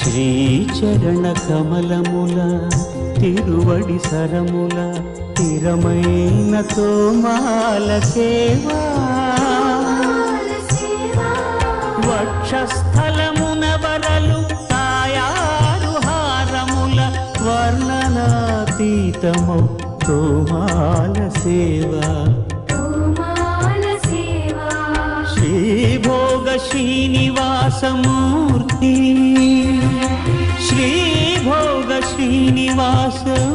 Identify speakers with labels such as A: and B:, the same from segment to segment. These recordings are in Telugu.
A: శ్రీచరణ కమలముల తిరువడి సరముల తిరమైన తోమాల సేవా వక్షస్థలమున వరలు తాయారు హారముల వర్ణనాతీతము తోమాల సేవా శ్రీభోగ శ్రీనివాసమూర్తి శ్రీభోగ శ్రీనివాసమూర్తి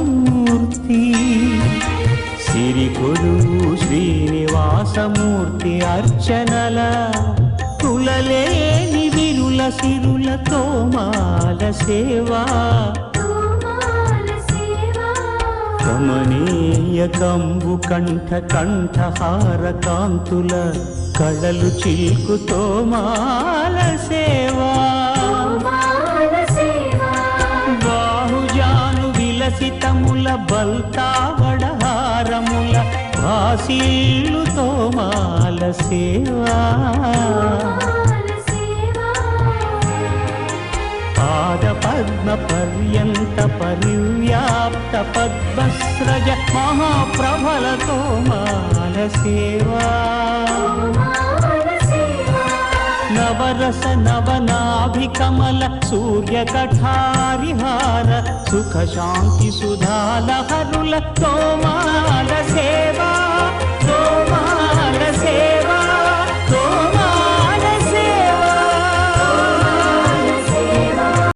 A: సిరికొలువు శ్రీనివాసమూర్తి అర్చనల కులలేని విరుల సిరుల తోమాల సేవా కమనీయ కంబు కంఠ కంఠహార కాంతుల కళలు చిల్కు తోమాల సేవా బాహుజాను విలసితముల బల్తావడహారముల భాసిల్లు తోమాల సేవా పాద పద్మ పర్యంత పరివ్యాప్త పద్మస్రజ మహాప్రభల తోమాల సేవా నవరస నవనాభికమల సూర్యకఠారిహార సుఖ శాంతి సుధాలహరుల తోమాల సేవా తోమాల